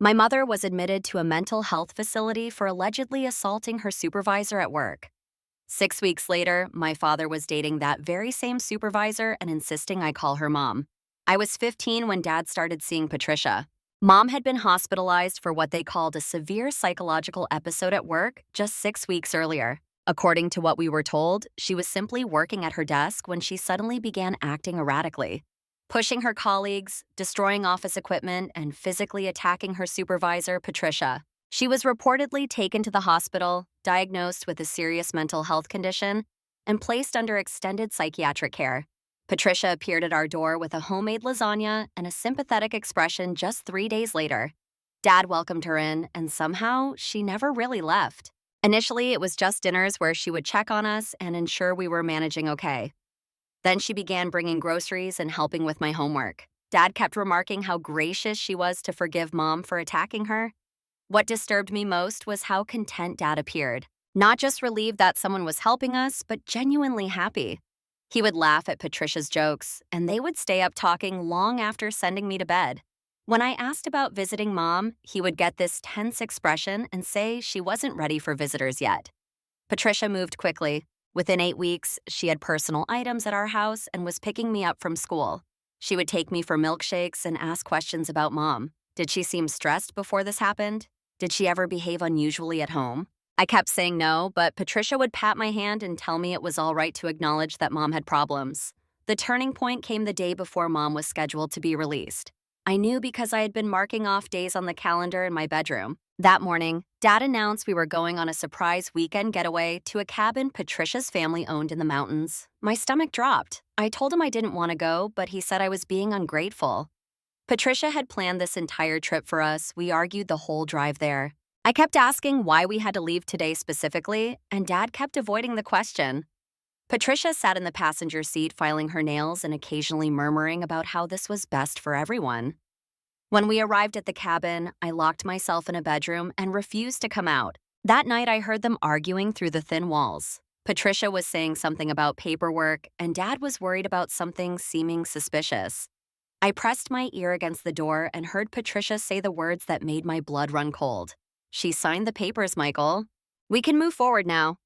My mother was admitted to a mental health facility for allegedly assaulting her supervisor at work. 6 weeks later, my father was dating that very same supervisor and insisting I call her mom. I was 15 when Dad started seeing Patricia. Mom had been hospitalized for what they called a severe psychological episode at work just 6 weeks earlier. According to what we were told, she was simply working at her desk when she suddenly began acting erratically, pushing her colleagues, destroying office equipment, and physically attacking her supervisor, Patricia. She was reportedly taken to the hospital, diagnosed with a serious mental health condition, and placed under extended psychiatric care. Patricia appeared at our door with a homemade lasagna and a sympathetic expression just 3 days later. Dad welcomed her in, and somehow, she never really left. Initially, it was just dinners where she would check on us and ensure we were managing okay. Then she began bringing groceries and helping with my homework. Dad kept remarking how gracious she was to forgive Mom for attacking her. What disturbed me most was how content Dad appeared. Not just relieved that someone was helping us, but genuinely happy. He would laugh at Patricia's jokes, and they would stay up talking long after sending me to bed. When I asked about visiting Mom, he would get this tense expression and say she wasn't ready for visitors yet. Patricia moved quickly. Within 8 weeks, she had personal items at our house and was picking me up from school. She would take me for milkshakes and ask questions about Mom. Did she seem stressed before this happened? Did she ever behave unusually at home? I kept saying no, but Patricia would pat my hand and tell me it was all right to acknowledge that Mom had problems. The turning point came the day before Mom was scheduled to be released. I knew because I had been marking off days on the calendar in my bedroom. That morning, Dad announced we were going on a surprise weekend getaway to a cabin Patricia's family owned in the mountains. My stomach dropped. I told him I didn't want to go, but he said I was being ungrateful. Patricia had planned this entire trip for us. We argued the whole drive there. I kept asking why we had to leave today specifically, and Dad kept avoiding the question. Patricia sat in the passenger seat filing her nails and occasionally murmuring about how this was best for everyone. When we arrived at the cabin, I locked myself in a bedroom and refused to come out. That night, I heard them arguing through the thin walls. Patricia was saying something about paperwork, and Dad was worried about something seeming suspicious. I pressed my ear against the door and heard Patricia say the words that made my blood run cold. She signed the papers, Michael. We can move forward now.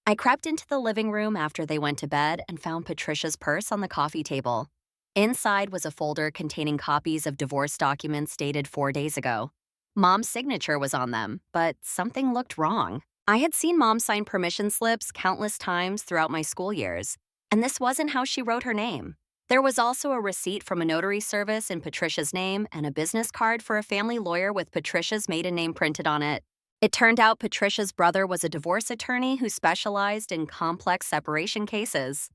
I crept into the living room after they went to bed and found Patricia's purse on the coffee table. Inside was a folder containing copies of divorce documents dated 4 days ago. Mom's signature was on them, but something looked wrong. I had seen Mom sign permission slips countless times throughout my school years, and this wasn't how she wrote her name. There was also a receipt from a notary service in Patricia's name and a business card for a family lawyer with Patricia's maiden name printed on it. It turned out Patricia's brother was a divorce attorney who specialized in complex separation cases.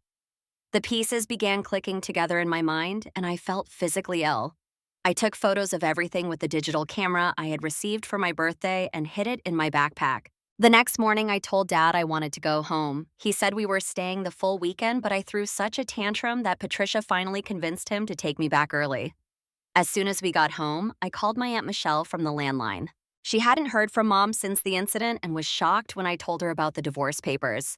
The pieces began clicking together in my mind, and I felt physically ill. I took photos of everything with the digital camera I had received for my birthday and hid it in my backpack. The next morning, I told Dad I wanted to go home. He said we were staying the full weekend, but I threw such a tantrum that Patricia finally convinced him to take me back early. As soon as we got home, I called my Aunt Michelle from the landline. She hadn't heard from Mom since the incident and was shocked when I told her about the divorce papers.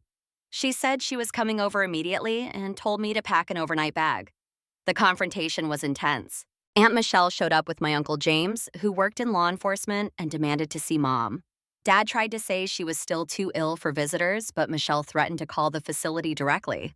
She said she was coming over immediately and told me to pack an overnight bag. The confrontation was intense. Aunt Michelle showed up with my Uncle James, who worked in law enforcement, and demanded to see Mom. Dad tried to say she was still too ill for visitors, but Michelle threatened to call the facility directly.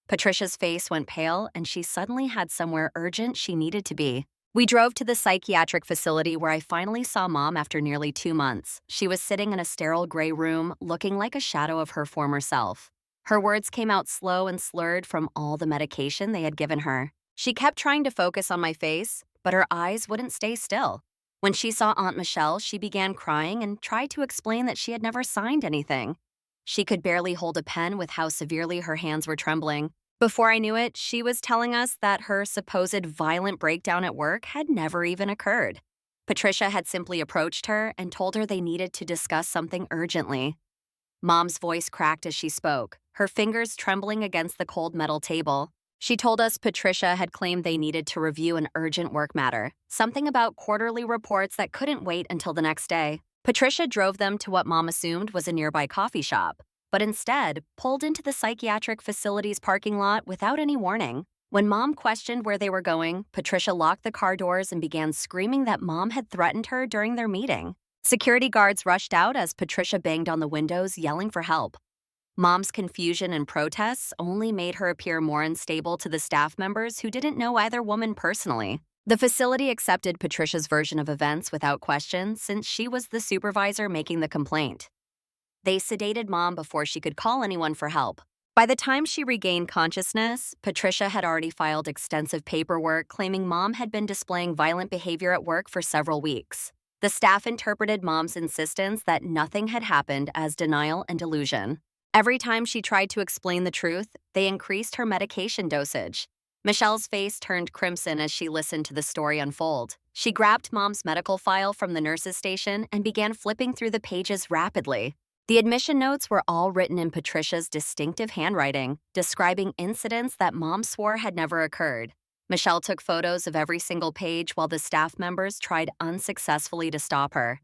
Patricia's face went pale, and she suddenly had somewhere urgent she needed to be. We drove to the psychiatric facility where I finally saw Mom after nearly 2 months. She was sitting in a sterile gray room, looking like a shadow of her former self. Her words came out slow and slurred from all the medication they had given her. She kept trying to focus on my face, but her eyes wouldn't stay still. When she saw Aunt Michelle, she began crying and tried to explain that she had never signed anything. She could barely hold a pen with how severely her hands were trembling. Before I knew it, she was telling us that her supposed violent breakdown at work had never even occurred. Patricia had simply approached her and told her they needed to discuss something urgently. Mom's voice cracked as she spoke, her fingers trembling against the cold metal table. She told us Patricia had claimed they needed to review an urgent work matter, something about quarterly reports that couldn't wait until the next day. Patricia drove them to what Mom assumed was a nearby coffee shop, but instead pulled into the psychiatric facility's parking lot without any warning. When Mom questioned where they were going, Patricia locked the car doors and began screaming that Mom had threatened her during their meeting. Security guards rushed out as Patricia banged on the windows, yelling for help. Mom's confusion and protests only made her appear more unstable to the staff members who didn't know either woman personally. The facility accepted Patricia's version of events without question since she was the supervisor making the complaint. They sedated Mom before she could call anyone for help. By the time she regained consciousness, Patricia had already filed extensive paperwork claiming Mom had been displaying violent behavior at work for several weeks. The staff interpreted Mom's insistence that nothing had happened as denial and delusion. Every time she tried to explain the truth, they increased her medication dosage. Michelle's face turned crimson as she listened to the story unfold. She grabbed Mom's medical file from the nurse's station and began flipping through the pages rapidly. The admission notes were all written in Patricia's distinctive handwriting, describing incidents that Mom swore had never occurred. Michelle took photos of every single page while the staff members tried unsuccessfully to stop her.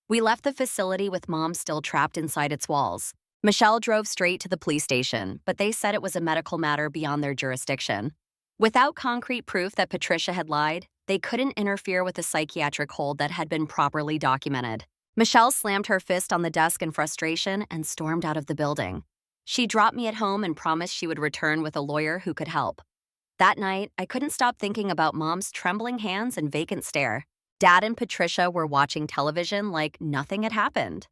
We left the facility with Mom still trapped inside its walls. Michelle drove straight to the police station, but they said it was a medical matter beyond their jurisdiction. Without concrete proof that Patricia had lied, they couldn't interfere with a psychiatric hold that had been properly documented. Michelle slammed her fist on the desk in frustration and stormed out of the building. She dropped me at home and promised she would return with a lawyer who could help. That night, I couldn't stop thinking about Mom's trembling hands and vacant stare. Dad and Patricia were watching television like nothing had happened.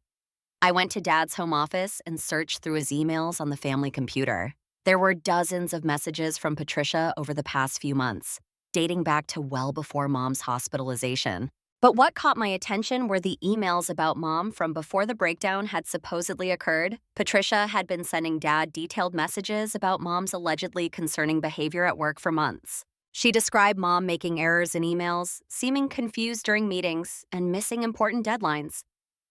I went to Dad's home office and searched through his emails on the family computer. There were dozens of messages from Patricia over the past few months, dating back to well before Mom's hospitalization. But what caught my attention were the emails about Mom from before the breakdown had supposedly occurred. Patricia had been sending Dad detailed messages about Mom's allegedly concerning behavior at work for months. She described Mom making errors in emails, seeming confused during meetings, and missing important deadlines.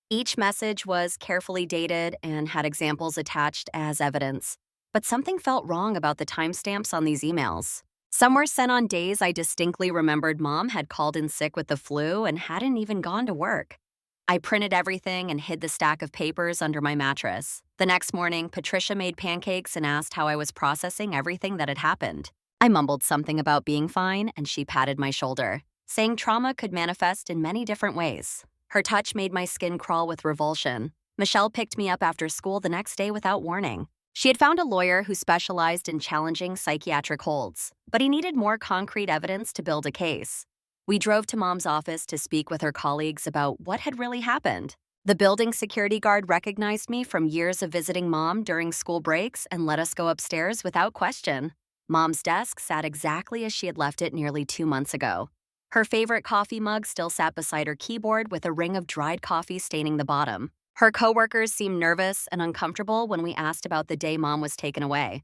Each message was carefully dated and had examples attached as evidence. But something felt wrong about the timestamps on these emails. Some were sent on days I distinctly remembered Mom had called in sick with the flu and hadn't even gone to work. I printed everything and hid the stack of papers under my mattress. The next morning, Patricia made pancakes and asked how I was processing everything that had happened. I mumbled something about being fine, and she patted my shoulder, saying trauma could manifest in many different ways. Her touch made my skin crawl with revulsion. Michelle picked me up after school the next day without warning. She had found a lawyer who specialized in challenging psychiatric holds, but he needed more concrete evidence to build a case. We drove to Mom's office to speak with her colleagues about what had really happened. The building security guard recognized me from years of visiting Mom during school breaks and let us go upstairs without question. Mom's desk sat exactly as she had left it nearly 2 months ago. Her favorite coffee mug still sat beside her keyboard with a ring of dried coffee staining the bottom. Her coworkers seemed nervous and uncomfortable when we asked about the day Mom was taken away.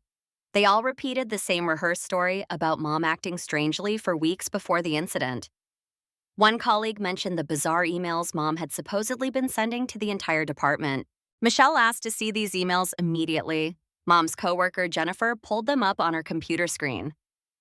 They all repeated the same rehearsed story about Mom acting strangely for weeks before the incident. One colleague mentioned the bizarre emails Mom had supposedly been sending to the entire department. Michelle asked to see these emails immediately. Mom's coworker, Jennifer, pulled them up on her computer screen.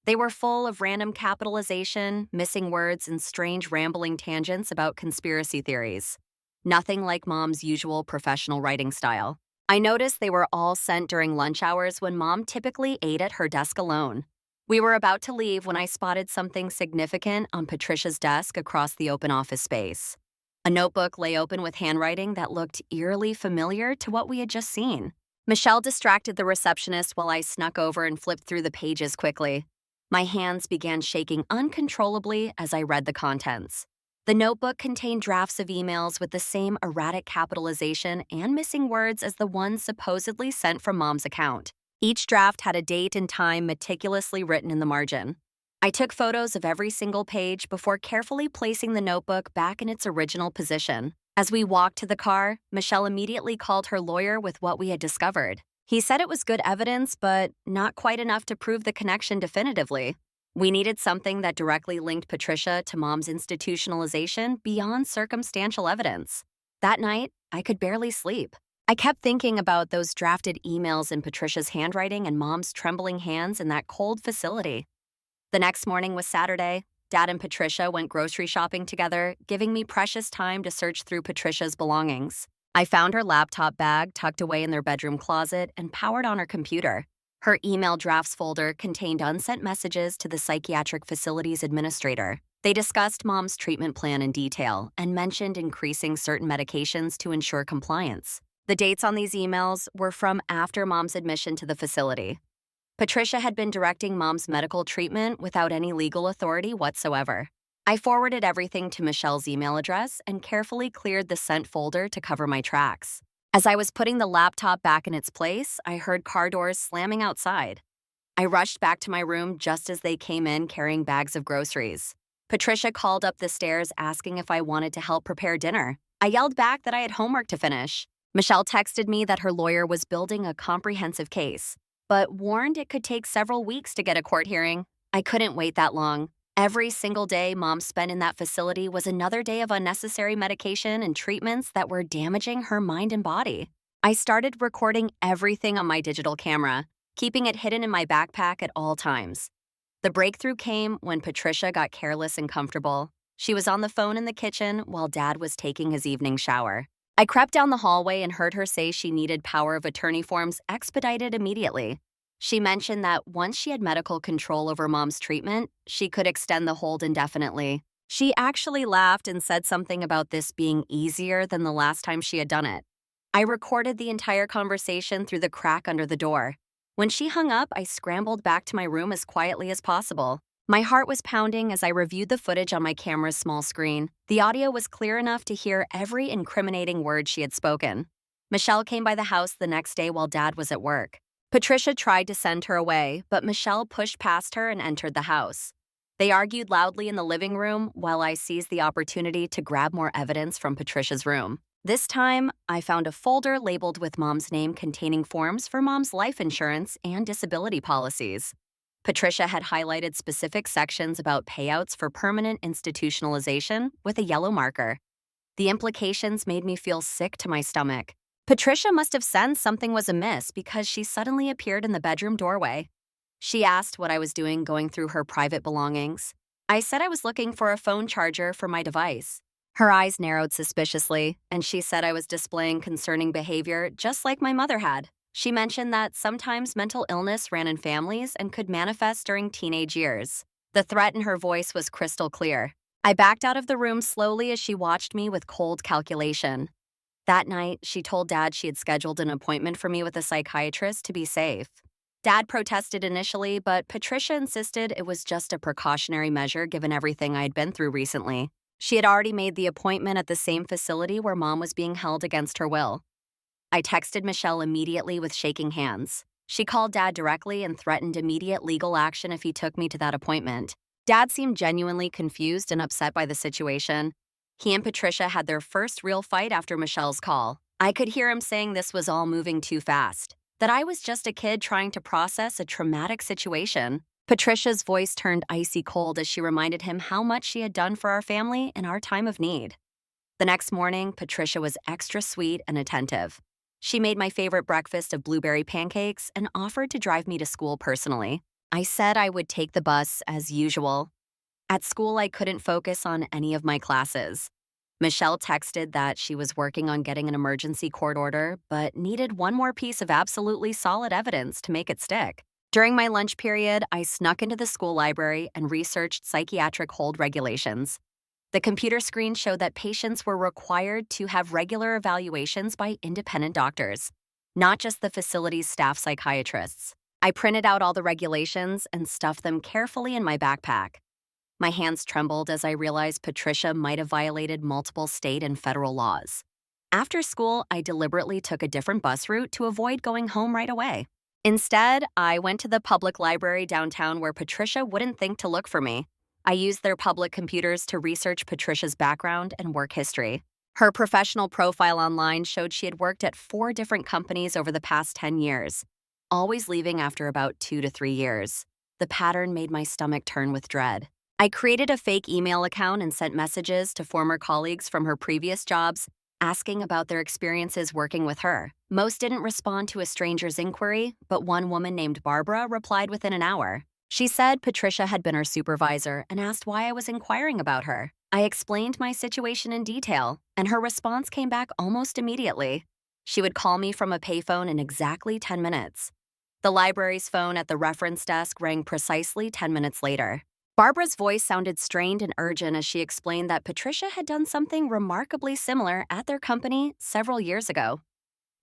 They were full of random capitalization, missing words, and strange rambling tangents about conspiracy theories. Nothing like Mom's usual professional writing style. I noticed they were all sent during lunch hours when Mom typically ate at her desk alone. We were about to leave when I spotted something significant on Patricia's desk across the open office space. A notebook lay open with handwriting that looked eerily familiar to what we had just seen. Michelle distracted the receptionist while I snuck over and flipped through the pages quickly. My hands began shaking uncontrollably as I read the contents. The notebook contained drafts of emails with the same erratic capitalization and missing words as the ones supposedly sent from Mom's account. Each draft had a date and time meticulously written in the margin. I took photos of every single page before carefully placing the notebook back in its original position. As we walked to the car, Michelle immediately called her lawyer with what we had discovered. He said it was good evidence, but not quite enough to prove the connection definitively. We needed something that directly linked Patricia to Mom's institutionalization beyond circumstantial evidence. That night, I could barely sleep. I kept thinking about those drafted emails in Patricia's handwriting and Mom's trembling hands in that cold facility. The next morning was Saturday. Dad and Patricia went grocery shopping together, giving me precious time to search through Patricia's belongings. I found her laptop bag tucked away in their bedroom closet and powered on her computer. Her email drafts folder contained unsent messages to the psychiatric facility's administrator. They discussed Mom's treatment plan in detail and mentioned increasing certain medications to ensure compliance. The dates on these emails were from after Mom's admission to the facility. Patricia had been directing Mom's medical treatment without any legal authority whatsoever. I forwarded everything to Michelle's email address and carefully cleared the sent folder to cover my tracks. As I was putting the laptop back in its place, I heard car doors slamming outside. I rushed back to my room just as they came in carrying bags of groceries. Patricia called up the stairs asking if I wanted to help prepare dinner. I yelled back that I had homework to finish. Michelle texted me that her lawyer was building a comprehensive case, but warned it could take several weeks to get a court hearing. I couldn't wait that long. Every single day Mom spent in that facility was another day of unnecessary medication and treatments that were damaging her mind and body. I started recording everything on my digital camera, keeping it hidden in my backpack at all times. The breakthrough came when Patricia got careless and comfortable. She was on the phone in the kitchen while Dad was taking his evening shower. I crept down the hallway and heard her say she needed power of attorney forms expedited immediately. She mentioned that once she had medical control over Mom's treatment, she could extend the hold indefinitely. She actually laughed and said something about this being easier than the last time she had done it. I recorded the entire conversation through the crack under the door. When she hung up, I scrambled back to my room as quietly as possible. My heart was pounding as I reviewed the footage on my camera's small screen. The audio was clear enough to hear every incriminating word she had spoken. Michelle came by the house the next day while Dad was at work. Patricia tried to send her away, but Michelle pushed past her and entered the house. They argued loudly in the living room while I seized the opportunity to grab more evidence from Patricia's room. This time, I found a folder labeled with Mom's name containing forms for Mom's life insurance and disability policies. Patricia had highlighted specific sections about payouts for permanent institutionalization with a yellow marker. The implications made me feel sick to my stomach. Patricia must have sensed something was amiss because she suddenly appeared in the bedroom doorway. She asked what I was doing going through her private belongings. I said I was looking for a phone charger for my device. Her eyes narrowed suspiciously, and she said I was displaying concerning behavior just like my mother had. She mentioned that sometimes mental illness ran in families and could manifest during teenage years. The threat in her voice was crystal clear. I backed out of the room slowly as she watched me with cold calculation. That night, she told Dad she had scheduled an appointment for me with a psychiatrist to be safe. Dad protested initially, but Patricia insisted it was just a precautionary measure given everything I had been through recently. She had already made the appointment at the same facility where Mom was being held against her will. I texted Michelle immediately with shaking hands. She called Dad directly and threatened immediate legal action if he took me to that appointment. Dad seemed genuinely confused and upset by the situation. He and Patricia had their first real fight after Michelle's call. I could hear him saying this was all moving too fast, that I was just a kid trying to process a traumatic situation. Patricia's voice turned icy cold as she reminded him how much she had done for our family in our time of need. The next morning, Patricia was extra sweet and attentive. She made my favorite breakfast of blueberry pancakes and offered to drive me to school personally. I said I would take the bus as usual. At school, I couldn't focus on any of my classes. Michelle texted that she was working on getting an emergency court order, but needed one more piece of absolutely solid evidence to make it stick. During my lunch period, I snuck into the school library and researched psychiatric hold regulations. The computer screen showed that patients were required to have regular evaluations by independent doctors, not just the facility's staff psychiatrists. I printed out all the regulations and stuffed them carefully in my backpack. My hands trembled as I realized Patricia might have violated multiple state and federal laws. After school, I deliberately took a different bus route to avoid going home right away. Instead, I went to the public library downtown where Patricia wouldn't think to look for me. I used their public computers to research Patricia's background and work history. Her professional profile online showed she had worked at 4 different companies over the past 10 years, always leaving after about 2 to 3 years. The pattern made my stomach turn with dread. I created a fake email account and sent messages to former colleagues from her previous jobs, asking about their experiences working with her. Most didn't respond to a stranger's inquiry, but one woman named Barbara replied within an hour. She said Patricia had been her supervisor and asked why I was inquiring about her. I explained my situation in detail, and her response came back almost immediately. She would call me from a payphone in exactly 10 minutes. The library's phone at the reference desk rang precisely 10 minutes later. Barbara's voice sounded strained and urgent as she explained that Patricia had done something remarkably similar at their company several years ago.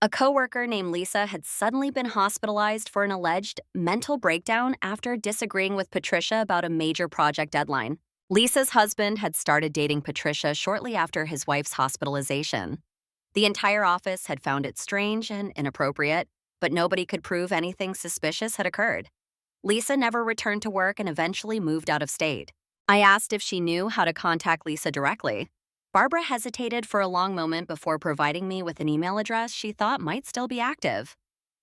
A coworker named Lisa had suddenly been hospitalized for an alleged mental breakdown after disagreeing with Patricia about a major project deadline. Lisa's husband had started dating Patricia shortly after his wife's hospitalization. The entire office had found it strange and inappropriate, but nobody could prove anything suspicious had occurred. Lisa never returned to work and eventually moved out of state. I asked if she knew how to contact Lisa directly. Barbara hesitated for a long moment before providing me with an email address she thought might still be active.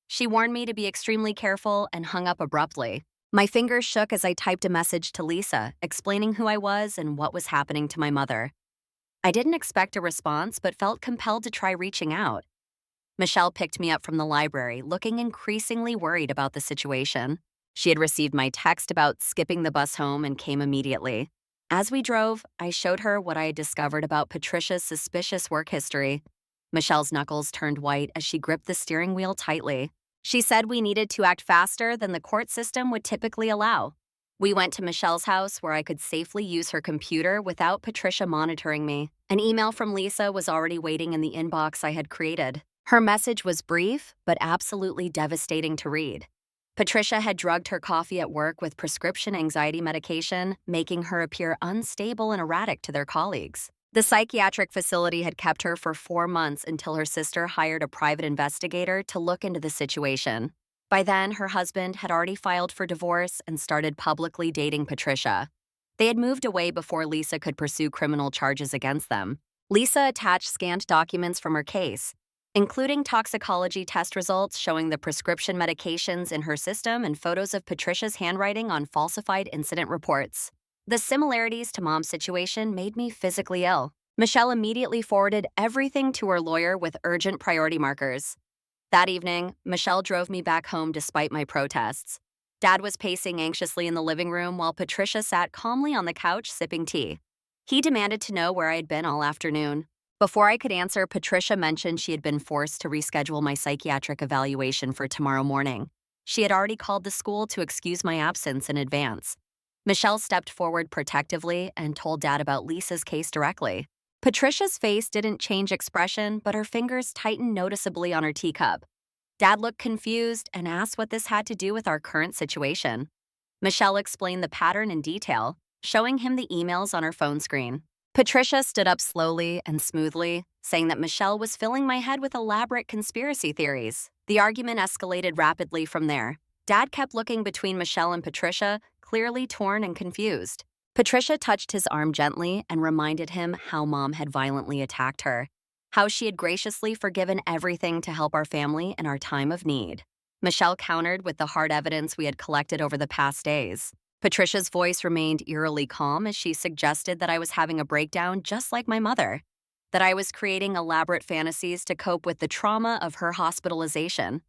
She warned me to be extremely careful and hung up abruptly. My fingers shook as I typed a message to Lisa, explaining who I was and what was happening to my mother. I didn't expect a response, but felt compelled to try reaching out. Michelle picked me up from the library, looking increasingly worried about the situation. She had received my text about skipping the bus home and came immediately. As we drove, I showed her what I had discovered about Patricia's suspicious work history. Michelle's knuckles turned white as she gripped the steering wheel tightly. She said we needed to act faster than the court system would typically allow. We went to Michelle's house where I could safely use her computer without Patricia monitoring me. An email from Lisa was already waiting in the inbox I had created. Her message was brief, but absolutely devastating to read. Patricia had drugged her coffee at work with prescription anxiety medication, making her appear unstable and erratic to their colleagues. The psychiatric facility had kept her for 4 months until her sister hired a private investigator to look into the situation. By then, her husband had already filed for divorce and started publicly dating Patricia. They had moved away before Lisa could pursue criminal charges against them. Lisa attached scanned documents from her case, including toxicology test results showing the prescription medications in her system and photos of Patricia's handwriting on falsified incident reports. The similarities to Mom's situation made me physically ill. Michelle immediately forwarded everything to her lawyer with urgent priority markers. That evening, Michelle drove me back home despite my protests. Dad was pacing anxiously in the living room while Patricia sat calmly on the couch sipping tea. He demanded to know where I had been all afternoon. Before I could answer, Patricia mentioned she had been forced to reschedule my psychiatric evaluation for tomorrow morning. She had already called the school to excuse my absence in advance. Michelle stepped forward protectively and told Dad about Lisa's case directly. Patricia's face didn't change expression, but her fingers tightened noticeably on her teacup. Dad looked confused and asked what this had to do with our current situation. Michelle explained the pattern in detail, showing him the emails on her phone screen. Patricia stood up slowly and smoothly, saying that Michelle was filling my head with elaborate conspiracy theories. The argument escalated rapidly from there. Dad kept looking between Michelle and Patricia, clearly torn and confused. Patricia touched his arm gently and reminded him how Mom had violently attacked her, how she had graciously forgiven everything to help our family in our time of need. Michelle countered with the hard evidence we had collected over the past days. Patricia's voice remained eerily calm as she suggested that I was having a breakdown just like my mother, that I was creating elaborate fantasies to cope with the trauma of her hospitalization.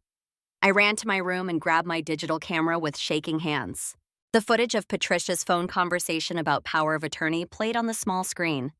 I ran to my room and grabbed my digital camera with shaking hands. The footage of Patricia's phone conversation about power of attorney played on the small screen.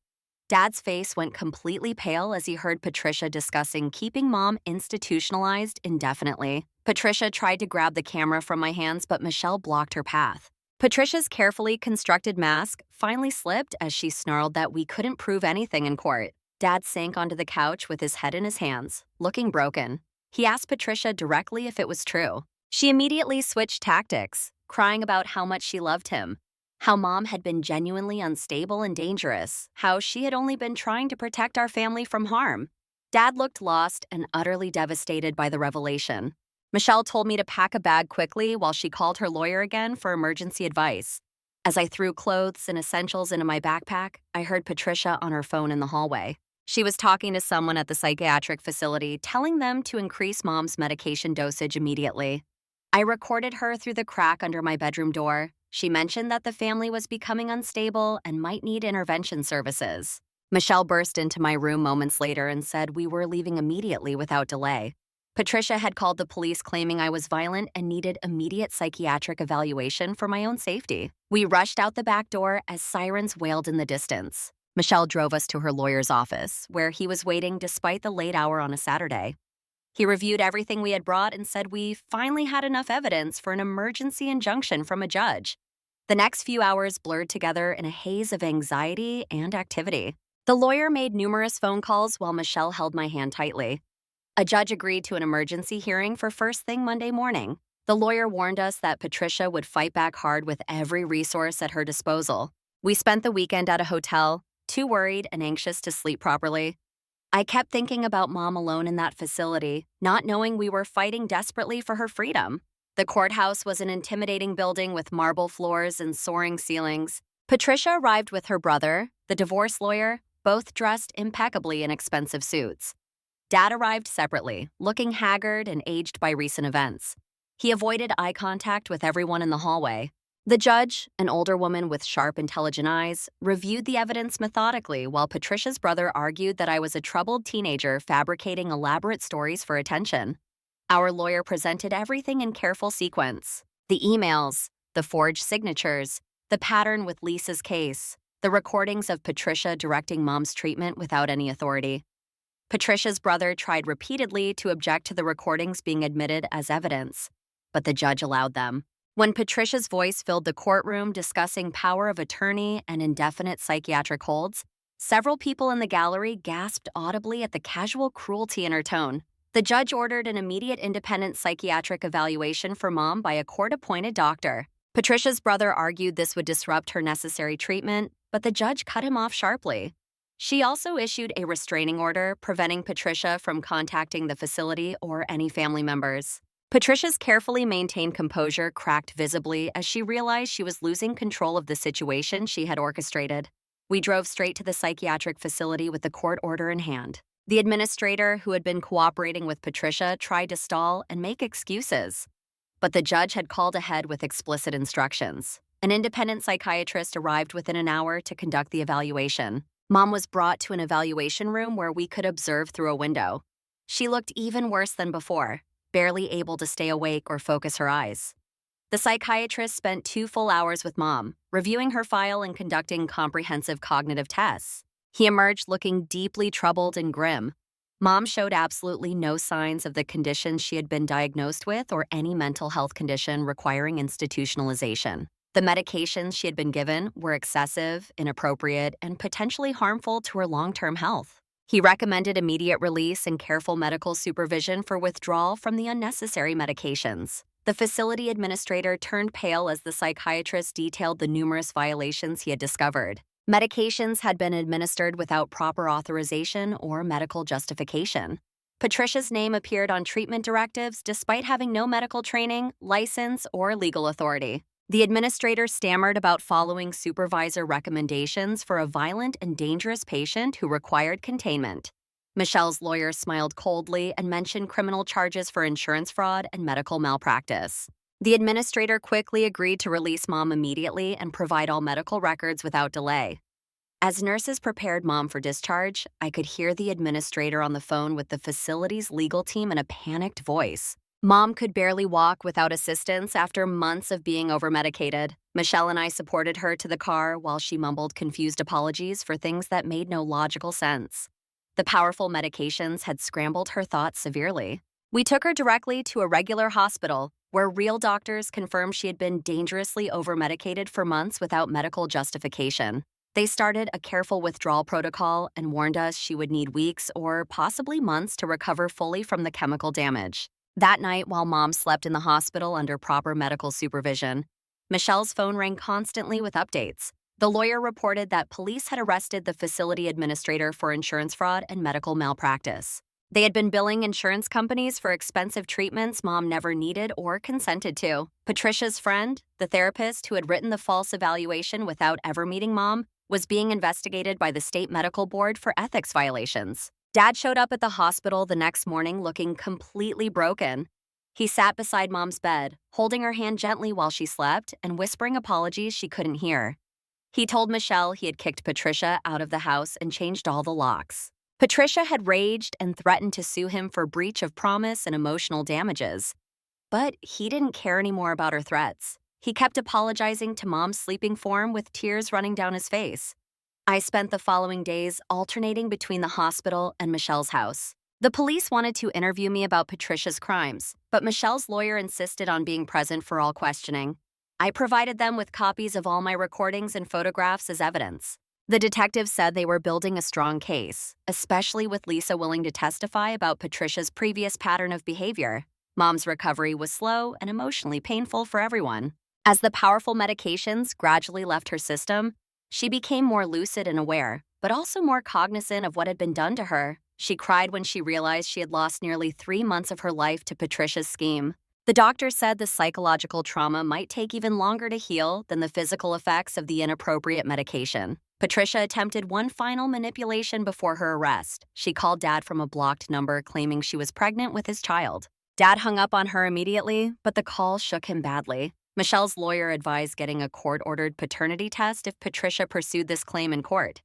Dad's face went completely pale as he heard Patricia discussing keeping Mom institutionalized indefinitely. Patricia tried to grab the camera from my hands, but Michelle blocked her path. Patricia's carefully constructed mask finally slipped as she snarled that we couldn't prove anything in court. Dad sank onto the couch with his head in his hands, looking broken. He asked Patricia directly if it was true. She immediately switched tactics, crying about how much she loved him, how Mom had been genuinely unstable and dangerous, how she had only been trying to protect our family from harm. Dad looked lost and utterly devastated by the revelation. Michelle told me to pack a bag quickly while she called her lawyer again for emergency advice. As I threw clothes and essentials into my backpack, I heard Patricia on her phone in the hallway. She was talking to someone at the psychiatric facility, telling them to increase Mom's medication dosage immediately. I recorded her through the crack under my bedroom door. She mentioned that the family was becoming unstable and might need intervention services. Michelle burst into my room moments later and said we were leaving immediately without delay. Patricia had called the police claiming I was violent and needed immediate psychiatric evaluation for my own safety. We rushed out the back door as sirens wailed in the distance. Michelle drove us to her lawyer's office, where he was waiting despite the late hour on a Saturday. He reviewed everything we had brought and said we finally had enough evidence for an emergency injunction from a judge. The next few hours blurred together in a haze of anxiety and activity. The lawyer made numerous phone calls while Michelle held my hand tightly. A judge agreed to an emergency hearing for first thing Monday morning. The lawyer warned us that Patricia would fight back hard with every resource at her disposal. We spent the weekend at a hotel, too worried and anxious to sleep properly. I kept thinking about Mom alone in that facility, not knowing we were fighting desperately for her freedom. The courthouse was an intimidating building with marble floors and soaring ceilings. Patricia arrived with her brother, the divorce lawyer, both dressed impeccably in expensive suits. Dad arrived separately, looking haggard and aged by recent events. He avoided eye contact with everyone in the hallway. The judge, an older woman with sharp, intelligent eyes, reviewed the evidence methodically while Patricia's brother argued that I was a troubled teenager fabricating elaborate stories for attention. Our lawyer presented everything in careful sequence: the emails, the forged signatures, the pattern with Lisa's case, the recordings of Patricia directing Mom's treatment without any authority. Patricia's brother tried repeatedly to object to the recordings being admitted as evidence, but the judge allowed them. When Patricia's voice filled the courtroom discussing power of attorney and indefinite psychiatric holds, several people in the gallery gasped audibly at the casual cruelty in her tone. The judge ordered an immediate independent psychiatric evaluation for Mom by a court-appointed doctor. Patricia's brother argued this would disrupt her necessary treatment, but the judge cut him off sharply. She also issued a restraining order preventing Patricia from contacting the facility or any family members. Patricia's carefully maintained composure cracked visibly as she realized she was losing control of the situation she had orchestrated. We drove straight to the psychiatric facility with the court order in hand. The administrator, who had been cooperating with Patricia, tried to stall and make excuses. But the judge had called ahead with explicit instructions. An independent psychiatrist arrived within an hour to conduct the evaluation. Mom was brought to an evaluation room where we could observe through a window. She looked even worse than before, barely able to stay awake or focus her eyes. The psychiatrist spent 2 full hours with Mom, reviewing her file and conducting comprehensive cognitive tests. He emerged looking deeply troubled and grim. Mom showed absolutely no signs of the condition she had been diagnosed with or any mental health condition requiring institutionalization. The medications she had been given were excessive, inappropriate, and potentially harmful to her long-term health. He recommended immediate release and careful medical supervision for withdrawal from the unnecessary medications. The facility administrator turned pale as the psychiatrist detailed the numerous violations he had discovered. Medications had been administered without proper authorization or medical justification. Patricia's name appeared on treatment directives despite having no medical training, license, or legal authority. The administrator stammered about following supervisor recommendations for a violent and dangerous patient who required containment. Michelle's lawyer smiled coldly and mentioned criminal charges for insurance fraud and medical malpractice. The administrator quickly agreed to release Mom immediately and provide all medical records without delay. As nurses prepared Mom for discharge, I could hear the administrator on the phone with the facility's legal team in a panicked voice. Mom could barely walk without assistance after months of being overmedicated. Michelle and I supported her to the car while she mumbled confused apologies for things that made no logical sense. The powerful medications had scrambled her thoughts severely. We took her directly to a regular hospital, where real doctors confirmed she had been dangerously overmedicated for months without medical justification. They started a careful withdrawal protocol and warned us she would need weeks or possibly months to recover fully from the chemical damage. That night, while Mom slept in the hospital under proper medical supervision, Michelle's phone rang constantly with updates. The lawyer reported that police had arrested the facility administrator for insurance fraud and medical malpractice. They had been billing insurance companies for expensive treatments Mom never needed or consented to. Patricia's friend, the therapist who had written the false evaluation without ever meeting Mom, was being investigated by the state medical board for ethics violations. Dad showed up at the hospital the next morning looking completely broken. He sat beside Mom's bed, holding her hand gently while she slept and whispering apologies she couldn't hear. He told Michelle he had kicked Patricia out of the house and changed all the locks. Patricia had raged and threatened to sue him for breach of promise and emotional damages. But he didn't care anymore about her threats. He kept apologizing to Mom's sleeping form with tears running down his face. I spent the following days alternating between the hospital and Michelle's house. The police wanted to interview me about Patricia's crimes, but Michelle's lawyer insisted on being present for all questioning. I provided them with copies of all my recordings and photographs as evidence. The detectives said they were building a strong case, especially with Lisa willing to testify about Patricia's previous pattern of behavior. Mom's recovery was slow and emotionally painful for everyone. As the powerful medications gradually left her system, she became more lucid and aware, but also more cognizant of what had been done to her. She cried when she realized she had lost nearly 3 months of her life to Patricia's scheme. The doctor said the psychological trauma might take even longer to heal than the physical effects of the inappropriate medication. Patricia attempted one final manipulation before her arrest. She called Dad from a blocked number claiming she was pregnant with his child. Dad hung up on her immediately, but the call shook him badly. Michelle's lawyer advised getting a court-ordered paternity test if Patricia pursued this claim in court.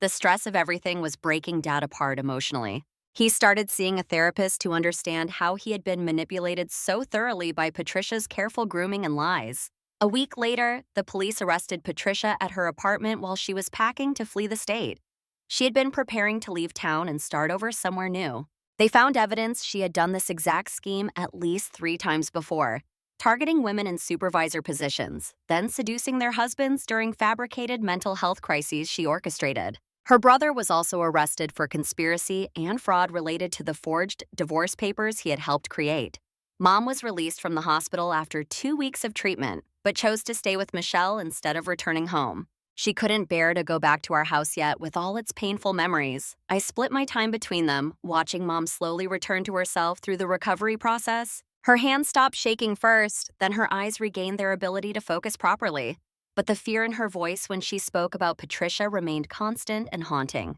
The stress of everything was breaking Dad apart emotionally. He started seeing a therapist to understand how he had been manipulated so thoroughly by Patricia's careful grooming and lies. A week later, the police arrested Patricia at her apartment while she was packing to flee the state. She had been preparing to leave town and start over somewhere new. They found evidence she had done this exact scheme at least 3 times before, targeting women in supervisor positions, then seducing their husbands during fabricated mental health crises she orchestrated. Her brother was also arrested for conspiracy and fraud related to the forged divorce papers he had helped create. Mom was released from the hospital after 2 weeks of treatment, but chose to stay with Michelle instead of returning home. She couldn't bear to go back to our house yet with all its painful memories. I split my time between them, watching Mom slowly return to herself through the recovery process. Her hands stopped shaking first, then her eyes regained their ability to focus properly. But the fear in her voice when she spoke about Patricia remained constant and haunting.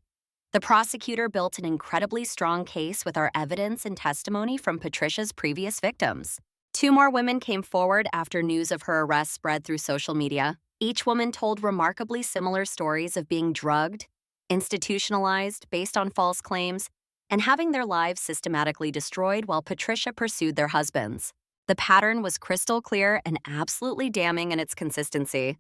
The prosecutor built an incredibly strong case with our evidence and testimony from Patricia's previous victims. 2 more women came forward after news of her arrest spread through social media. Each woman told remarkably similar stories of being drugged, institutionalized based on false claims, and having their lives systematically destroyed while Patricia pursued their husbands. The pattern was crystal clear and absolutely damning in its consistency.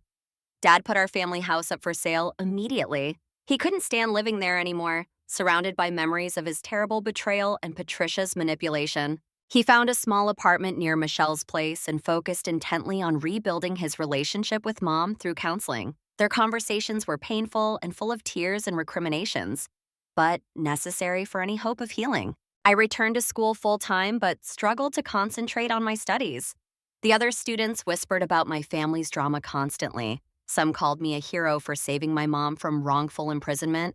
Dad put our family house up for sale immediately. He couldn't stand living there anymore, surrounded by memories of his terrible betrayal and Patricia's manipulation. He found a small apartment near Michelle's place and focused intently on rebuilding his relationship with Mom through counseling. Their conversations were painful and full of tears and recriminations, but necessary for any hope of healing. I returned to school full-time but struggled to concentrate on my studies. The other students whispered about my family's drama constantly. Some called me a hero for saving my mom from wrongful imprisonment.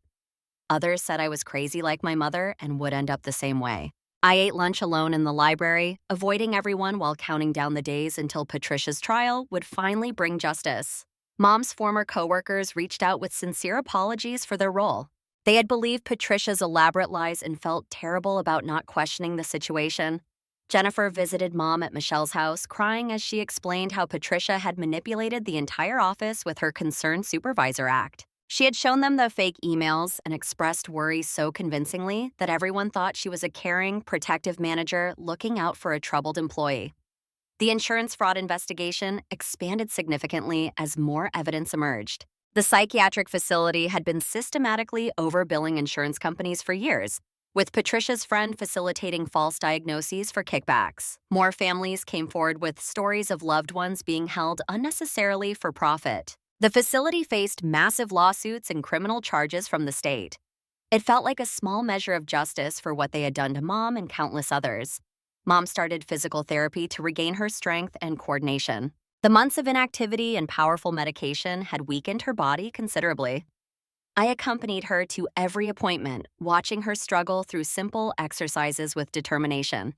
Others said I was crazy like my mother and would end up the same way. I ate lunch alone in the library, avoiding everyone while counting down the days until Patricia's trial would finally bring justice. Mom's former coworkers reached out with sincere apologies for their role. They had believed Patricia's elaborate lies and felt terrible about not questioning the situation. Jennifer visited Mom at Michelle's house, crying as she explained how Patricia had manipulated the entire office with her concerned supervisor act. She had shown them the fake emails and expressed worry so convincingly that everyone thought she was a caring, protective manager looking out for a troubled employee. The insurance fraud investigation expanded significantly as more evidence emerged. The psychiatric facility had been systematically overbilling insurance companies for years, with Patricia's friend facilitating false diagnoses for kickbacks. More families came forward with stories of loved ones being held unnecessarily for profit. The facility faced massive lawsuits and criminal charges from the state. It felt like a small measure of justice for what they had done to Mom and countless others. Mom started physical therapy to regain her strength and coordination. The months of inactivity and powerful medication had weakened her body considerably. I accompanied her to every appointment, watching her struggle through simple exercises with determination.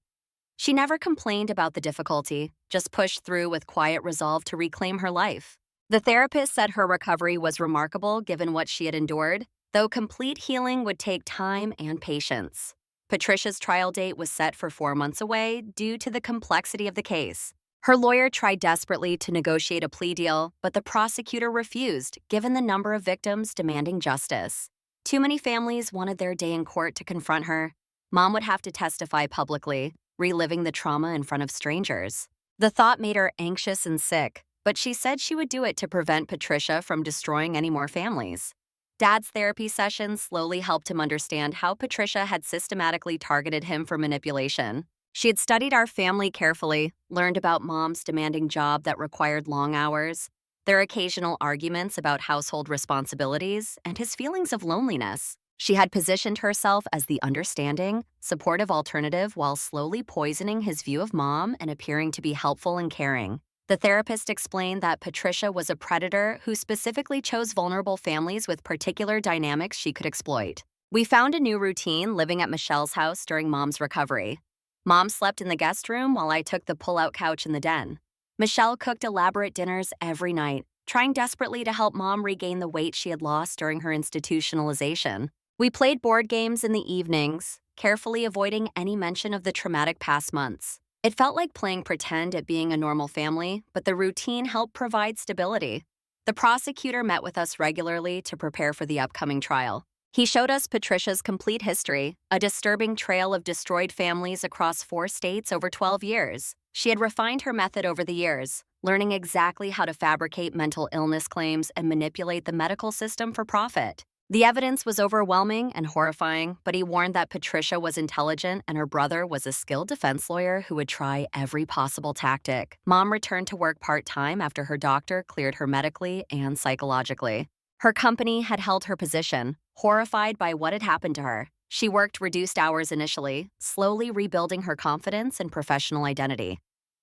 She never complained about the difficulty, just pushed through with quiet resolve to reclaim her life. The therapist said her recovery was remarkable given what she had endured, though complete healing would take time and patience. Patricia's trial date was set for 4 months away due to the complexity of the case. Her lawyer tried desperately to negotiate a plea deal, but the prosecutor refused, given the number of victims demanding justice. Too many families wanted their day in court to confront her. Mom would have to testify publicly, reliving the trauma in front of strangers. The thought made her anxious and sick, but she said she would do it to prevent Patricia from destroying any more families. Dad's therapy sessions slowly helped him understand how Patricia had systematically targeted him for manipulation. She had studied our family carefully, learned about Mom's demanding job that required long hours, their occasional arguments about household responsibilities, and his feelings of loneliness. She had positioned herself as the understanding, supportive alternative while slowly poisoning his view of Mom and appearing to be helpful and caring. The therapist explained that Patricia was a predator who specifically chose vulnerable families with particular dynamics she could exploit. We found a new routine living at Michelle's house during Mom's recovery. Mom slept in the guest room while I took the pull-out couch in the den. Michelle cooked elaborate dinners every night, trying desperately to help Mom regain the weight she had lost during her institutionalization. We played board games in the evenings, carefully avoiding any mention of the traumatic past months. It felt like playing pretend at being a normal family, but the routine helped provide stability. The prosecutor met with us regularly to prepare for the upcoming trial. He showed us Patricia's complete history, a disturbing trail of destroyed families across 4 states over 12 years. She had refined her method over the years, learning exactly how to fabricate mental illness claims and manipulate the medical system for profit. The evidence was overwhelming and horrifying, but he warned that Patricia was intelligent and her brother was a skilled defense lawyer who would try every possible tactic. Mom returned to work part-time after her doctor cleared her medically and psychologically. Her company had held her position, horrified by what had happened to her. She worked reduced hours initially, slowly rebuilding her confidence and professional identity.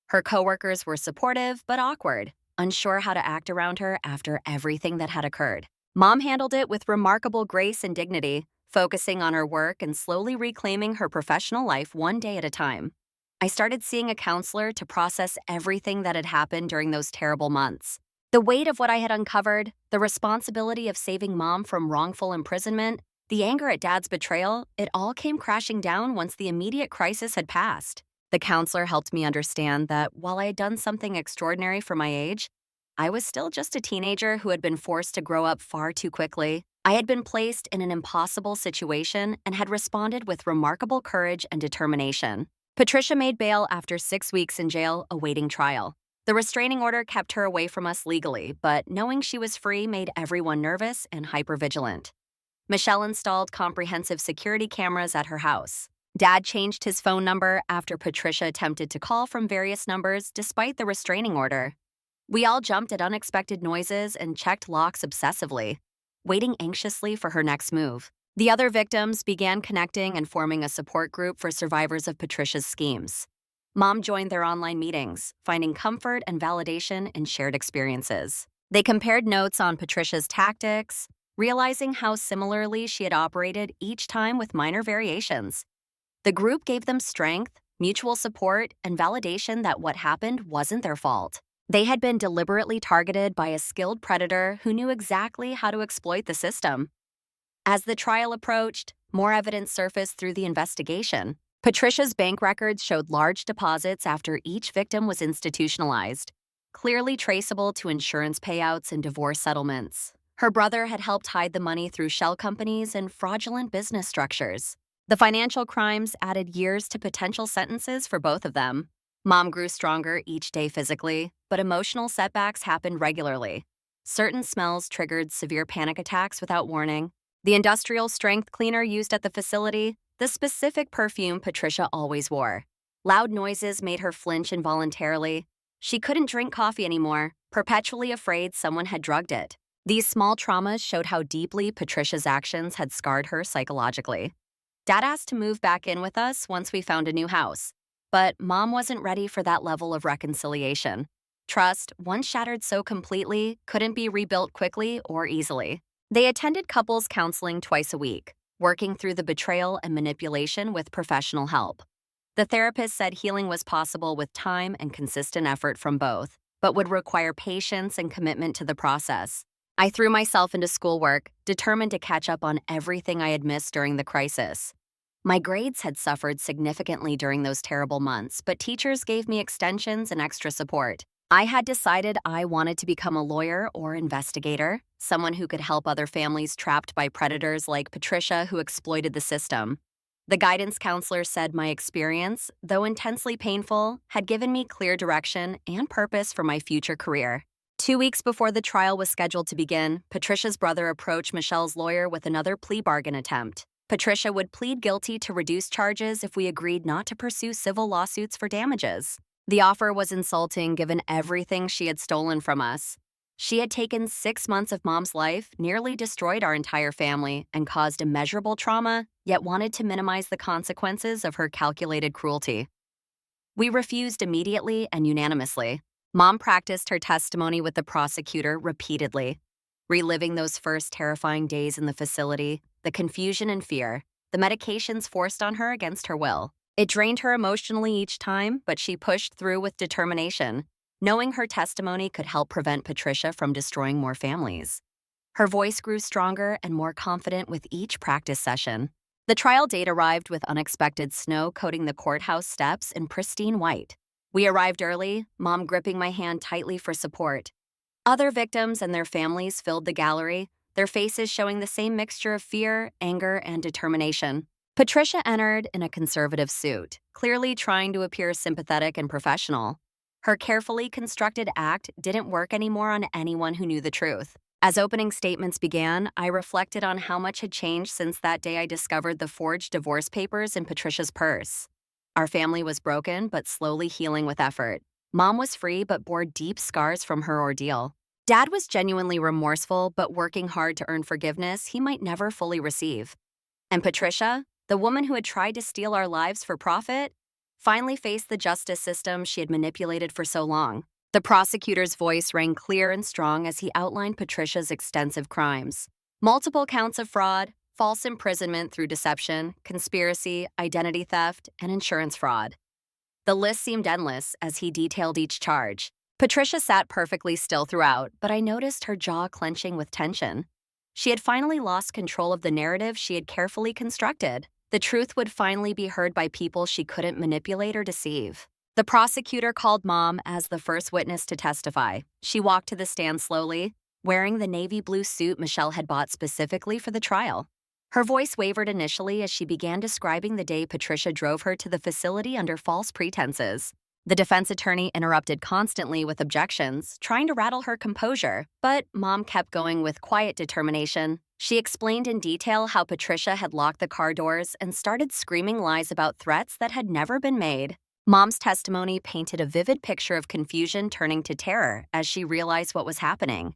Her coworkers were supportive but awkward, unsure how to act around her after everything that had occurred. Mom handled it with remarkable grace and dignity, focusing on her work and slowly reclaiming her professional life one day at a time. I started seeing a counselor to process everything that had happened during those terrible months. The weight of what I had uncovered, the responsibility of saving Mom from wrongful imprisonment, the anger at Dad's betrayal, it all came crashing down once the immediate crisis had passed. The counselor helped me understand that while I had done something extraordinary for my age, I was still just a teenager who had been forced to grow up far too quickly. I had been placed in an impossible situation and had responded with remarkable courage and determination. Patricia made bail after 6 weeks in jail awaiting trial. The restraining order kept her away from us legally, but knowing she was free made everyone nervous and hypervigilant. Michelle installed comprehensive security cameras at her house. Dad changed his phone number after Patricia attempted to call from various numbers despite the restraining order. We all jumped at unexpected noises and checked locks obsessively, waiting anxiously for her next move. The other victims began connecting and forming a support group for survivors of Patricia's schemes. Mom joined their online meetings, finding comfort and validation in shared experiences. They compared notes on Patricia's tactics, realizing how similarly she had operated each time with minor variations. The group gave them strength, mutual support, and validation that what happened wasn't their fault. They had been deliberately targeted by a skilled predator who knew exactly how to exploit the system. As the trial approached, more evidence surfaced through the investigation. Patricia's bank records showed large deposits after each victim was institutionalized, clearly traceable to insurance payouts and divorce settlements. Her brother had helped hide the money through shell companies and fraudulent business structures. The financial crimes added years to potential sentences for both of them. Mom grew stronger each day physically, but emotional setbacks happened regularly. Certain smells triggered severe panic attacks without warning. The industrial strength cleaner used at the facility, the specific perfume Patricia always wore. Loud noises made her flinch involuntarily. She couldn't drink coffee anymore, perpetually afraid someone had drugged it. These small traumas showed how deeply Patricia's actions had scarred her psychologically. Dad asked to move back in with us once we found a new house. But Mom wasn't ready for that level of reconciliation. Trust, once shattered so completely, couldn't be rebuilt quickly or easily. They attended couples counseling twice a week, working through the betrayal and manipulation with professional help. The therapist said healing was possible with time and consistent effort from both, but would require patience and commitment to the process. I threw myself into schoolwork, determined to catch up on everything I had missed during the crisis. My grades had suffered significantly during those terrible months, but teachers gave me extensions and extra support. I had decided I wanted to become a lawyer or investigator, someone who could help other families trapped by predators like Patricia who exploited the system. The guidance counselor said my experience, though intensely painful, had given me clear direction and purpose for my future career. 2 weeks before the trial was scheduled to begin, Patricia's brother approached Michelle's lawyer with another plea bargain attempt. Patricia would plead guilty to reduced charges if we agreed not to pursue civil lawsuits for damages. The offer was insulting given everything she had stolen from us. She had taken 6 months of Mom's life, nearly destroyed our entire family, and caused immeasurable trauma, yet wanted to minimize the consequences of her calculated cruelty. We refused immediately and unanimously. Mom practiced her testimony with the prosecutor repeatedly, reliving those first terrifying days in the facility, the confusion and fear, the medications forced on her against her will. It drained her emotionally each time, but she pushed through with determination, knowing her testimony could help prevent Patricia from destroying more families. Her voice grew stronger and more confident with each practice session. The trial date arrived with unexpected snow coating the courthouse steps in pristine white. We arrived early, Mom gripping my hand tightly for support. Other victims and their families filled the gallery, their faces showing the same mixture of fear, anger, and determination. Patricia entered in a conservative suit, clearly trying to appear sympathetic and professional. Her carefully constructed act didn't work anymore on anyone who knew the truth. As opening statements began, I reflected on how much had changed since that day I discovered the forged divorce papers in Patricia's purse. Our family was broken, but slowly healing with effort. Mom was free, but bore deep scars from her ordeal. Dad was genuinely remorseful, but working hard to earn forgiveness he might never fully receive. And Patricia, the woman who had tried to steal our lives for profit, finally faced the justice system she had manipulated for so long. The prosecutor's voice rang clear and strong as he outlined Patricia's extensive crimes. Multiple counts of fraud, false imprisonment through deception, conspiracy, identity theft, and insurance fraud. The list seemed endless as he detailed each charge. Patricia sat perfectly still throughout, but I noticed her jaw clenching with tension. She had finally lost control of the narrative she had carefully constructed. The truth would finally be heard by people she couldn't manipulate or deceive. The prosecutor called Mom as the first witness to testify. She walked to the stand slowly, wearing the navy blue suit Michelle had bought specifically for the trial. Her voice wavered initially as she began describing the day Patricia drove her to the facility under false pretenses. The defense attorney interrupted constantly with objections, trying to rattle her composure, but Mom kept going with quiet determination. She explained in detail how Patricia had locked the car doors and started screaming lies about threats that had never been made. Mom's testimony painted a vivid picture of confusion turning to terror as she realized what was happening.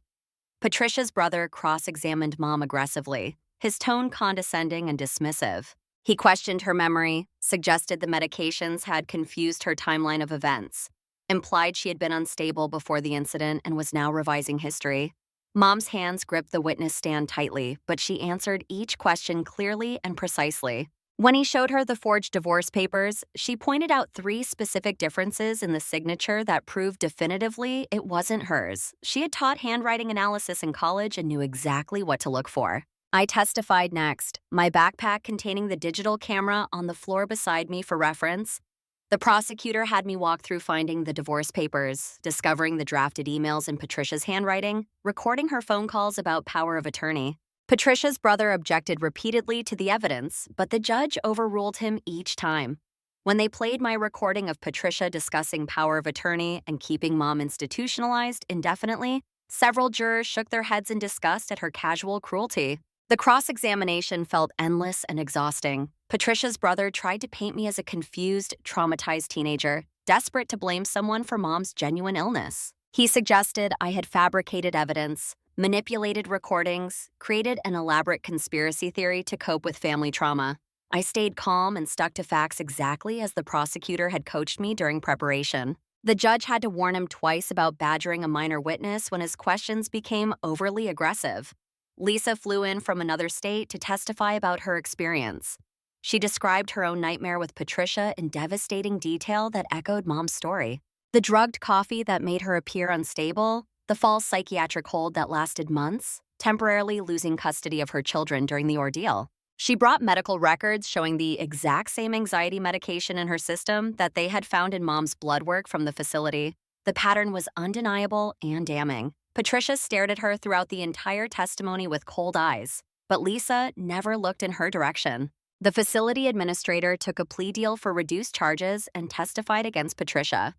Patricia's brother cross-examined Mom aggressively, his tone condescending and dismissive. He questioned her memory, suggested the medications had confused her timeline of events, implied she had been unstable before the incident and was now revising history. Mom's hands gripped the witness stand tightly, but she answered each question clearly and precisely. When he showed her the forged divorce papers, she pointed out 3 specific differences in the signature that proved definitively it wasn't hers. She had taught handwriting analysis in college and knew exactly what to look for. I testified next, my backpack containing the digital camera on the floor beside me for reference. The prosecutor had me walk through finding the divorce papers, discovering the drafted emails in Patricia's handwriting, recording her phone calls about power of attorney. Patricia's brother objected repeatedly to the evidence, but the judge overruled him each time. When they played my recording of Patricia discussing power of attorney and keeping Mom institutionalized indefinitely, several jurors shook their heads in disgust at her casual cruelty. The cross-examination felt endless and exhausting. Patricia's brother tried to paint me as a confused, traumatized teenager, desperate to blame someone for Mom's genuine illness. He suggested I had fabricated evidence, manipulated recordings, created an elaborate conspiracy theory to cope with family trauma. I stayed calm and stuck to facts exactly as the prosecutor had coached me during preparation. The judge had to warn him twice about badgering a minor witness when his questions became overly aggressive. Lisa flew in from another state to testify about her experience. She described her own nightmare with Patricia in devastating detail that echoed Mom's story. The drugged coffee that made her appear unstable, the false psychiatric hold that lasted months, temporarily losing custody of her children during the ordeal. She brought medical records showing the exact same anxiety medication in her system that they had found in Mom's blood work from the facility. The pattern was undeniable and damning. Patricia stared at her throughout the entire testimony with cold eyes, but Lisa never looked in her direction. The facility administrator took a plea deal for reduced charges and testified against Patricia.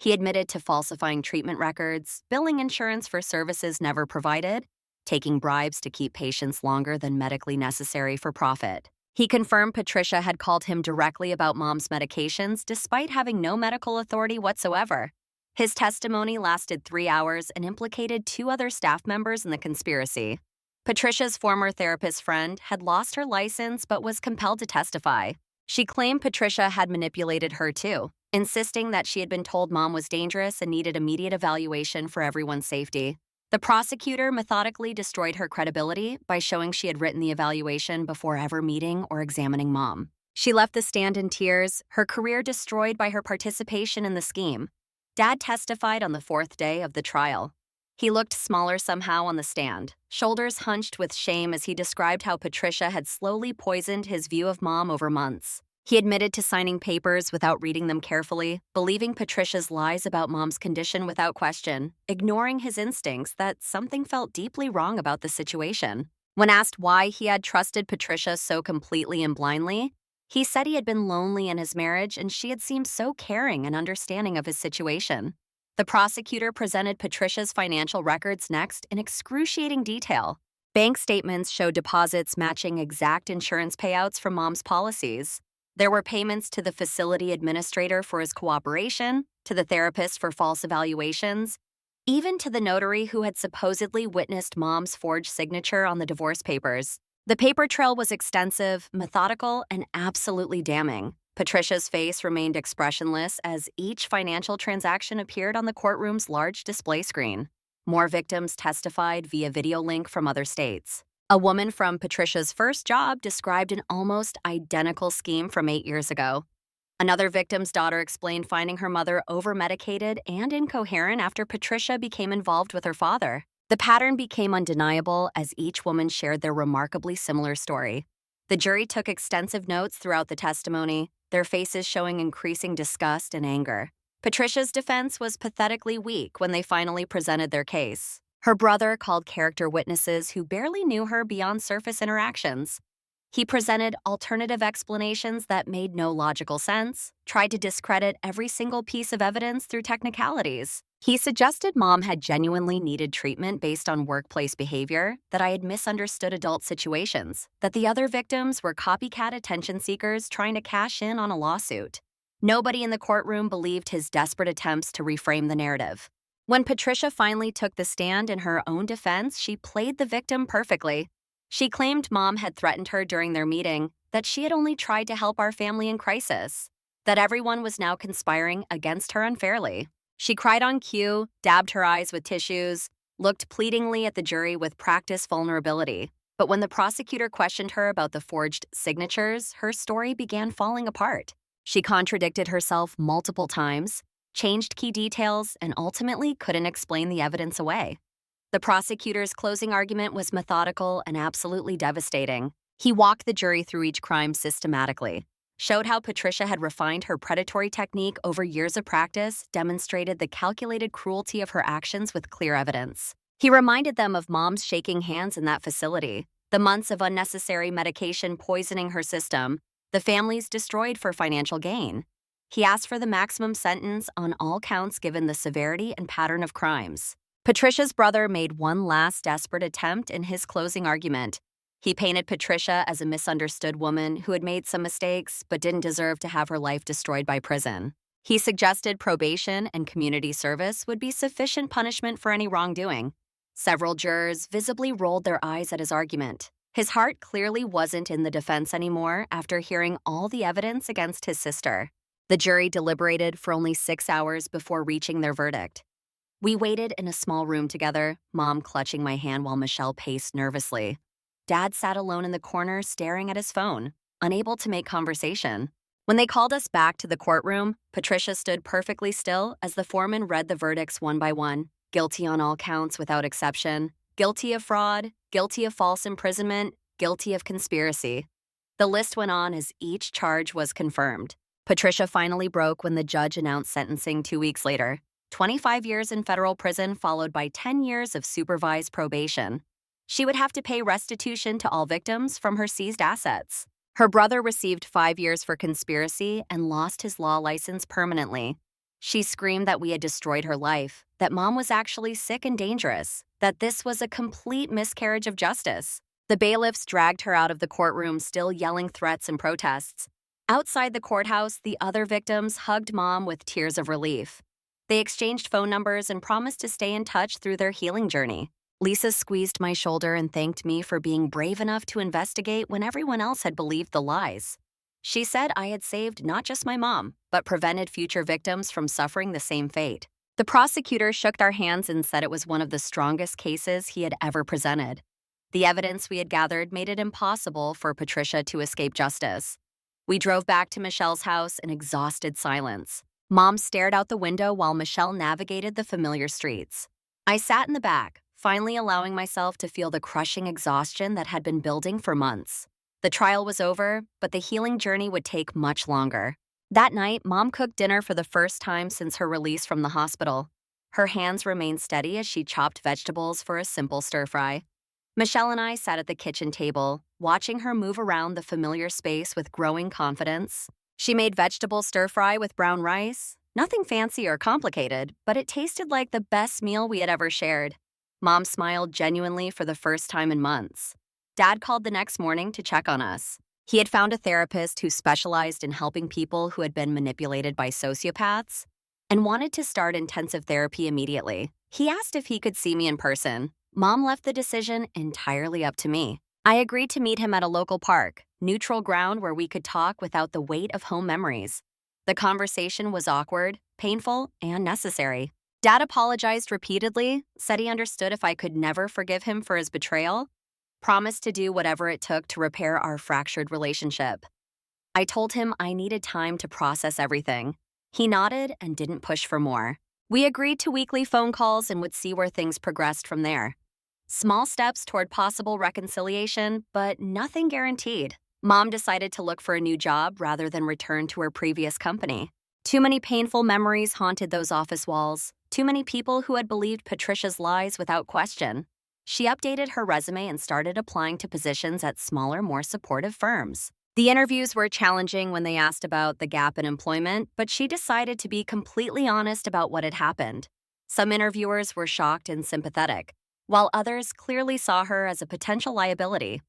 He admitted to falsifying treatment records, billing insurance for services never provided, taking bribes to keep patients longer than medically necessary for profit. He confirmed Patricia had called him directly about mom's medications despite having no medical authority whatsoever. His testimony lasted 3 hours and implicated 2 other staff members in the conspiracy. Patricia's former therapist friend had lost her license but was compelled to testify. She claimed Patricia had manipulated her too, insisting that she had been told mom was dangerous and needed immediate evaluation for everyone's safety. The prosecutor methodically destroyed her credibility by showing she had written the evaluation before ever meeting or examining mom. She left the stand in tears, her career destroyed by her participation in the scheme. Dad testified on the 4th day of the trial. He looked smaller somehow on the stand, shoulders hunched with shame as he described how Patricia had slowly poisoned his view of mom over months. He admitted to signing papers without reading them carefully, believing Patricia's lies about mom's condition without question, ignoring his instincts that something felt deeply wrong about the situation. When asked why he had trusted Patricia so completely and blindly, he said he had been lonely in his marriage and she had seemed so caring and understanding of his situation. The prosecutor presented Patricia's financial records next in excruciating detail. Bank statements showed deposits matching exact insurance payouts from mom's policies. There were payments to the facility administrator for his cooperation, to the therapist for false evaluations, even to the notary who had supposedly witnessed mom's forged signature on the divorce papers. The paper trail was extensive, methodical, and absolutely damning. Patricia's face remained expressionless as each financial transaction appeared on the courtroom's large display screen. More victims testified via video link from other states. A woman from Patricia's first job described an almost identical scheme from 8 years ago. Another victim's daughter explained finding her mother over-medicated and incoherent after Patricia became involved with her father. The pattern became undeniable as each woman shared their remarkably similar story. The jury took extensive notes throughout the testimony, their faces showing increasing disgust and anger. Patricia's defense was pathetically weak when they finally presented their case. Her brother called character witnesses who barely knew her beyond surface interactions. He presented alternative explanations that made no logical sense, tried to discredit every single piece of evidence through technicalities. He suggested mom had genuinely needed treatment based on workplace behavior, that I had misunderstood adult situations, that the other victims were copycat attention seekers trying to cash in on a lawsuit. Nobody in the courtroom believed his desperate attempts to reframe the narrative. When Patricia finally took the stand in her own defense, she played the victim perfectly. She claimed mom had threatened her during their meeting, that she had only tried to help our family in crisis, that everyone was now conspiring against her unfairly. She cried on cue, dabbed her eyes with tissues, looked pleadingly at the jury with practiced vulnerability. But when the prosecutor questioned her about the forged signatures, her story began falling apart. She contradicted herself multiple times, changed key details, and ultimately couldn't explain the evidence away. The prosecutor's closing argument was methodical and absolutely devastating. He walked the jury through each crime systematically, showed how Patricia had refined her predatory technique over years of practice, demonstrated the calculated cruelty of her actions with clear evidence. He reminded them of mom's shaking hands in that facility, the months of unnecessary medication poisoning her system, the families destroyed for financial gain. He asked for the maximum sentence on all counts given the severity and pattern of crimes. Patricia's brother made one last desperate attempt in his closing argument. He painted Patricia as a misunderstood woman who had made some mistakes but didn't deserve to have her life destroyed by prison. He suggested probation and community service would be sufficient punishment for any wrongdoing. Several jurors visibly rolled their eyes at his argument. His heart clearly wasn't in the defense anymore after hearing all the evidence against his sister. The jury deliberated for only 6 hours before reaching their verdict. We waited in a small room together, mom clutching my hand while Michelle paced nervously. Dad sat alone in the corner staring at his phone, unable to make conversation. When they called us back to the courtroom, Patricia stood perfectly still as the foreman read the verdicts one by one, guilty on all counts without exception, guilty of fraud, guilty of false imprisonment, guilty of conspiracy. The list went on as each charge was confirmed. Patricia finally broke when the judge announced sentencing 2 weeks later. 25 years in federal prison followed by 10 years of supervised probation. She would have to pay restitution to all victims from her seized assets. Her brother received 5 years for conspiracy and lost his law license permanently. She screamed that we had destroyed her life, that Mom was actually sick and dangerous, that this was a complete miscarriage of justice. The bailiffs dragged her out of the courtroom, still yelling threats and protests. Outside the courthouse, the other victims hugged Mom with tears of relief. They exchanged phone numbers and promised to stay in touch through their healing journey. Lisa squeezed my shoulder and thanked me for being brave enough to investigate when everyone else had believed the lies. She said I had saved not just my mom, but prevented future victims from suffering the same fate. The prosecutor shook our hands and said it was one of the strongest cases he had ever presented. The evidence we had gathered made it impossible for Patricia to escape justice. We drove back to Michelle's house in exhausted silence. Mom stared out the window while Michelle navigated the familiar streets. I sat in the back, finally allowing myself to feel the crushing exhaustion that had been building for months. The trial was over, but the healing journey would take much longer. That night, Mom cooked dinner for the first time since her release from the hospital. Her hands remained steady as she chopped vegetables for a simple stir-fry. Michelle and I sat at the kitchen table, watching her move around the familiar space with growing confidence. She made vegetable stir-fry with brown rice. Nothing fancy or complicated, but it tasted like the best meal we had ever shared. Mom smiled genuinely for the first time in months. Dad called the next morning to check on us. He had found a therapist who specialized in helping people who had been manipulated by sociopaths and wanted to start intensive therapy immediately. He asked if he could see me in person. Mom left the decision entirely up to me. I agreed to meet him at a local park, neutral ground where we could talk without the weight of home memories. The conversation was awkward, painful, and necessary. Dad apologized repeatedly, said he understood if I could never forgive him for his betrayal, promised to do whatever it took to repair our fractured relationship. I told him I needed time to process everything. He nodded and didn't push for more. We agreed to weekly phone calls and would see where things progressed from there. Small steps toward possible reconciliation, but nothing guaranteed. Mom decided to look for a new job rather than return to her previous company. Too many painful memories haunted those office walls. Too many people who had believed Patricia's lies without question. She updated her resume and started applying to positions at smaller, more supportive firms. The interviews were challenging when they asked about the gap in employment, but she decided to be completely honest about what had happened. Some interviewers were shocked and sympathetic, while others clearly saw her as a potential liability.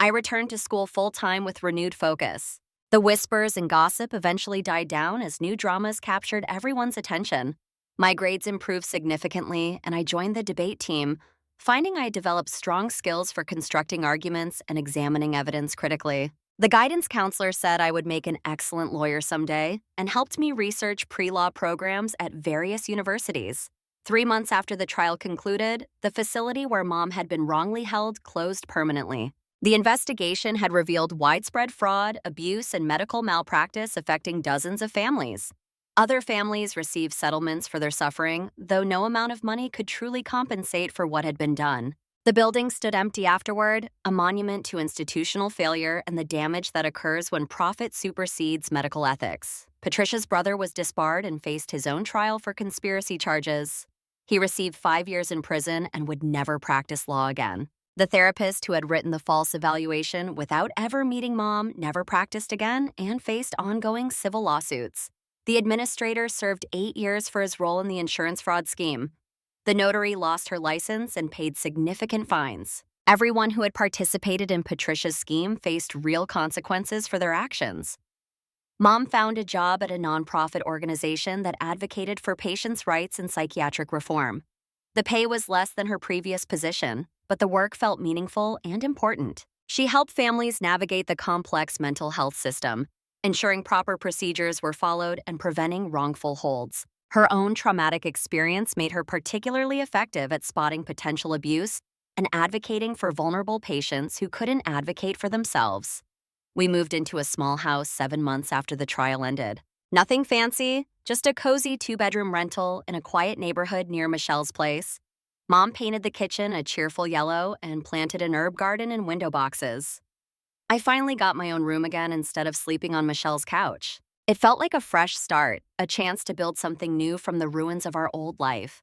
I returned to school full-time with renewed focus. The whispers and gossip eventually died down as new dramas captured everyone's attention. My grades improved significantly, and I joined the debate team, finding I had developed strong skills for constructing arguments and examining evidence critically. The guidance counselor said I would make an excellent lawyer someday and helped me research pre-law programs at various universities. 3 months after the trial concluded, the facility where Mom had been wrongly held closed permanently. The investigation had revealed widespread fraud, abuse, and medical malpractice affecting dozens of families. Other families received settlements for their suffering, though no amount of money could truly compensate for what had been done. The building stood empty afterward, a monument to institutional failure and the damage that occurs when profit supersedes medical ethics. Patricia's brother was disbarred and faced his own trial for conspiracy charges. He received 5 years in prison and would never practice law again. The therapist who had written the false evaluation without ever meeting Mom never practiced again and faced ongoing civil lawsuits. The administrator served 8 years for his role in the insurance fraud scheme. The notary lost her license and paid significant fines. Everyone who had participated in Patricia's scheme faced real consequences for their actions. Mom found a job at a nonprofit organization that advocated for patients' rights and psychiatric reform. The pay was less than her previous position, but the work felt meaningful and important. She helped families navigate the complex mental health system, ensuring proper procedures were followed and preventing wrongful holds. Her own traumatic experience made her particularly effective at spotting potential abuse and advocating for vulnerable patients who couldn't advocate for themselves. We moved into a small house 7 months after the trial ended. Nothing fancy, just a cozy 2-bedroom rental in a quiet neighborhood near Michelle's place. Mom painted the kitchen a cheerful yellow and planted an herb garden in window boxes. I finally got my own room again instead of sleeping on Michelle's couch. It felt like a fresh start, a chance to build something new from the ruins of our old life.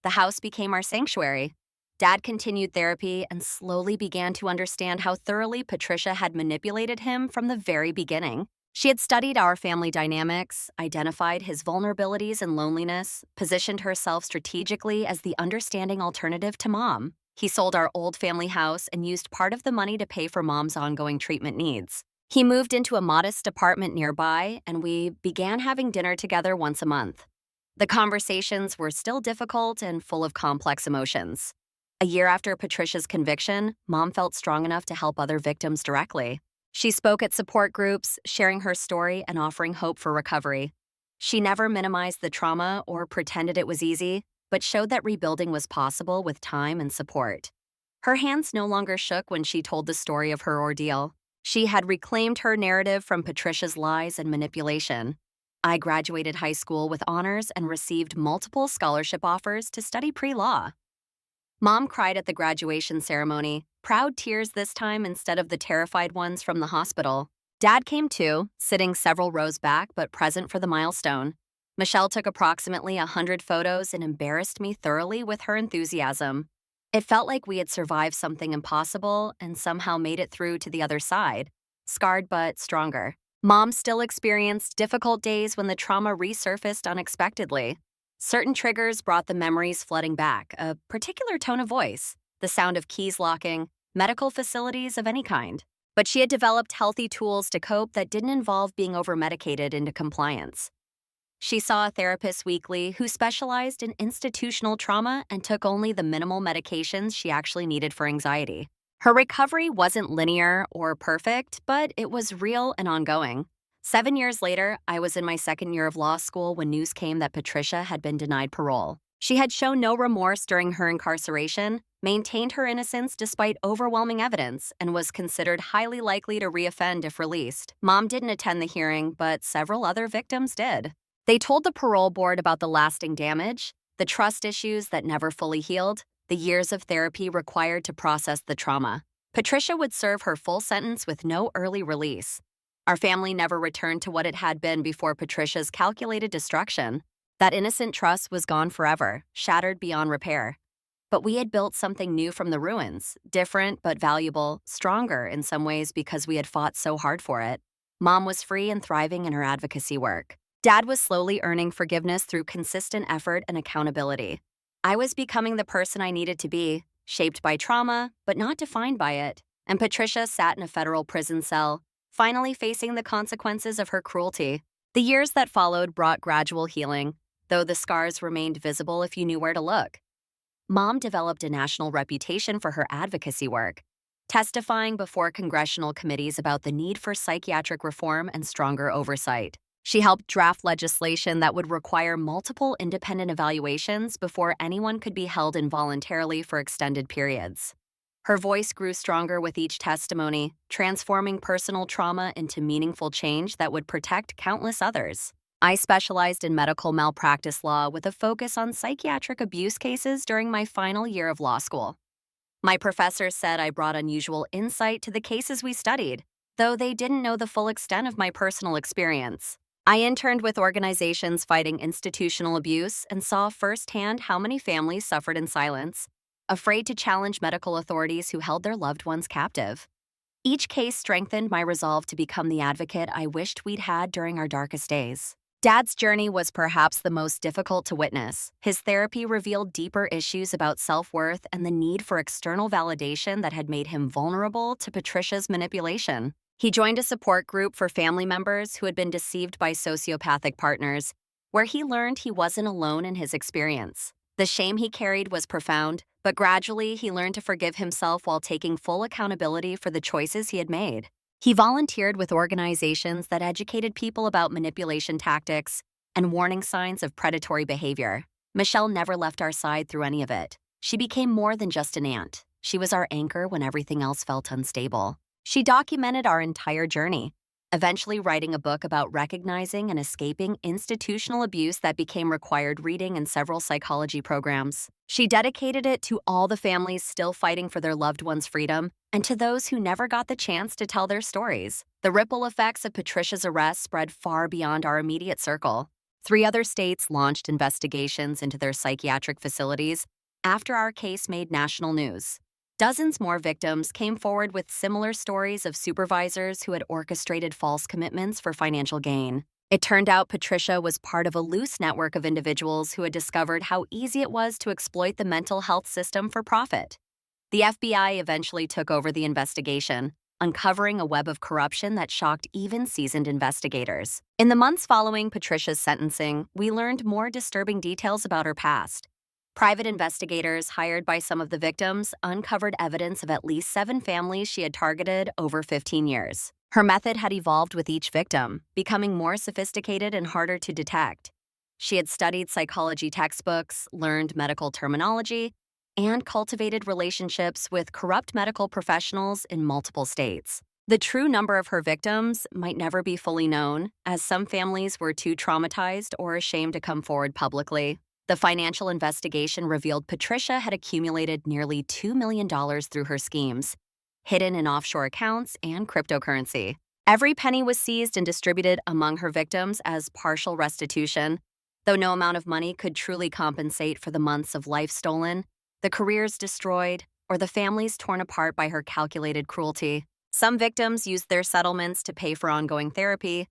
The house became our sanctuary. Dad continued therapy and slowly began to understand how thoroughly Patricia had manipulated him from the very beginning. She had studied our family dynamics, identified his vulnerabilities and loneliness, positioned herself strategically as the understanding alternative to Mom. He sold our old family house and used part of the money to pay for Mom's ongoing treatment needs. He moved into a modest apartment nearby, and we began having dinner together once a month. The conversations were still difficult and full of complex emotions. A year after Patricia's conviction, Mom felt strong enough to help other victims directly. She spoke at support groups, sharing her story and offering hope for recovery. She never minimized the trauma or pretended it was easy, but showed that rebuilding was possible with time and support. Her hands no longer shook when she told the story of her ordeal. She had reclaimed her narrative from Patricia's lies and manipulation. I graduated high school with honors and received multiple scholarship offers to study pre-law. Mom cried at the graduation ceremony, proud tears this time instead of the terrified ones from the hospital. Dad came too, sitting several rows back but present for the milestone. Michelle took approximately 100 photos and embarrassed me thoroughly with her enthusiasm. It felt like we had survived something impossible and somehow made it through to the other side, scarred but stronger. Mom still experienced difficult days when the trauma resurfaced unexpectedly. Certain triggers brought the memories flooding back, a particular tone of voice, the sound of keys locking, medical facilities of any kind. But she had developed healthy tools to cope that didn't involve being over-medicated into compliance. She saw a therapist weekly who specialized in institutional trauma and took only the minimal medications she actually needed for anxiety. Her recovery wasn't linear or perfect, but it was real and ongoing. 7 years later, I was in my second year of law school when news came that Patricia had been denied parole. She had shown no remorse during her incarceration, maintained her innocence despite overwhelming evidence, and was considered highly likely to reoffend if released. Mom didn't attend the hearing, but several other victims did. They told the parole board about the lasting damage, the trust issues that never fully healed, the years of therapy required to process the trauma. Patricia would serve her full sentence with no early release. Our family never returned to what it had been before Patricia's calculated destruction. That innocent trust was gone forever, shattered beyond repair. But we had built something new from the ruins, different but valuable, stronger in some ways because we had fought so hard for it. Mom was free and thriving in her advocacy work. Dad was slowly earning forgiveness through consistent effort and accountability. I was becoming the person I needed to be, shaped by trauma, but not defined by it. And Patricia sat in a federal prison cell, finally facing the consequences of her cruelty. The years that followed brought gradual healing, though the scars remained visible if you knew where to look. Mom developed a national reputation for her advocacy work, testifying before congressional committees about the need for psychiatric reform and stronger oversight. She helped draft legislation that would require multiple independent evaluations before anyone could be held involuntarily for extended periods. Her voice grew stronger with each testimony, transforming personal trauma into meaningful change that would protect countless others. I specialized in medical malpractice law with a focus on psychiatric abuse cases during my final year of law school. My professors said I brought unusual insight to the cases we studied, though they didn't know the full extent of my personal experience. I interned with organizations fighting institutional abuse and saw firsthand how many families suffered in silence, afraid to challenge medical authorities who held their loved ones captive. Each case strengthened my resolve to become the advocate I wished we'd had during our darkest days. Dad's journey was perhaps the most difficult to witness. His therapy revealed deeper issues about self-worth and the need for external validation that had made him vulnerable to Patricia's manipulation. He joined a support group for family members who had been deceived by sociopathic partners, where he learned he wasn't alone in his experience. The shame he carried was profound, but gradually he learned to forgive himself while taking full accountability for the choices he had made. He volunteered with organizations that educated people about manipulation tactics and warning signs of predatory behavior. Michelle never left our side through any of it. She became more than just an aunt. She was our anchor when everything else felt unstable. She documented our entire journey, eventually writing a book about recognizing and escaping institutional abuse that became required reading in several psychology programs. She dedicated it to all the families still fighting for their loved ones' freedom and to those who never got the chance to tell their stories. The ripple effects of Patricia's arrest spread far beyond our immediate circle. 3 other states launched investigations into their psychiatric facilities after our case made national news. Dozens more victims came forward with similar stories of supervisors who had orchestrated false commitments for financial gain. It turned out Patricia was part of a loose network of individuals who had discovered how easy it was to exploit the mental health system for profit. The FBI eventually took over the investigation, uncovering a web of corruption that shocked even seasoned investigators. In the months following Patricia's sentencing, we learned more disturbing details about her past. Private investigators hired by some of the victims uncovered evidence of at least 7 families she had targeted over 15 years. Her method had evolved with each victim, becoming more sophisticated and harder to detect. She had studied psychology textbooks, learned medical terminology, and cultivated relationships with corrupt medical professionals in multiple states. The true number of her victims might never be fully known, as some families were too traumatized or ashamed to come forward publicly. The financial investigation revealed Patricia had accumulated nearly $2 million through her schemes, hidden in offshore accounts and cryptocurrency. Every penny was seized and distributed among her victims as partial restitution. Though no amount of money could truly compensate for the months of life stolen, the careers destroyed, or the families torn apart by her calculated cruelty. Some victims used their settlements to pay for ongoing therapy.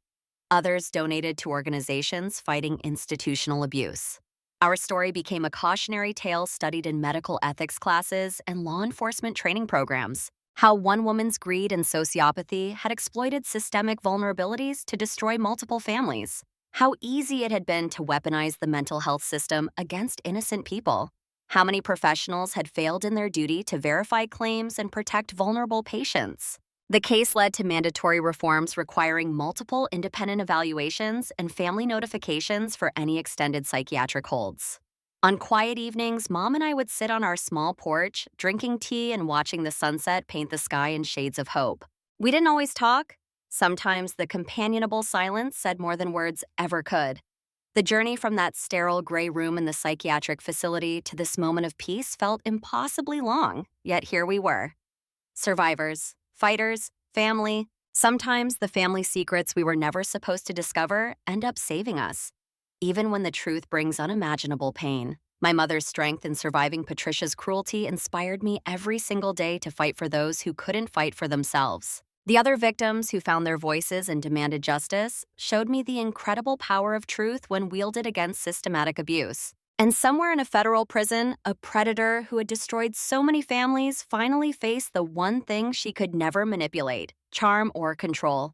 Others donated to organizations fighting institutional abuse. Our story became a cautionary tale studied in medical ethics classes and law enforcement training programs. How one woman's greed and sociopathy had exploited systemic vulnerabilities to destroy multiple families. How easy it had been to weaponize the mental health system against innocent people. How many professionals had failed in their duty to verify claims and protect vulnerable patients. The case led to mandatory reforms requiring multiple independent evaluations and family notifications for any extended psychiatric holds. On quiet evenings, Mom and I would sit on our small porch, drinking tea and watching the sunset paint the sky in shades of hope. We didn't always talk. Sometimes the companionable silence said more than words ever could. The journey from that sterile gray room in the psychiatric facility to this moment of peace felt impossibly long, yet here we were. Survivors, fighters, family. Sometimes the family secrets we were never supposed to discover end up saving us, even when the truth brings unimaginable pain. My mother's strength in surviving Patricia's cruelty inspired me every single day to fight for those who couldn't fight for themselves. The other victims who found their voices and demanded justice showed me the incredible power of truth when wielded against systematic abuse. And somewhere in a federal prison, a predator who had destroyed so many families finally faced the one thing she could never manipulate, charm or control: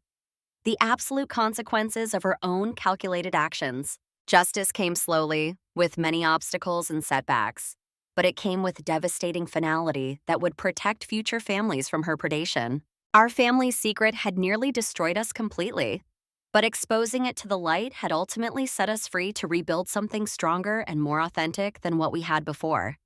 the absolute consequences of her own calculated actions. Justice came slowly, with many obstacles and setbacks, but it came with devastating finality that would protect future families from her predation. Our family's secret had nearly destroyed us completely, but exposing it to the light had ultimately set us free to rebuild something stronger and more authentic than what we had before.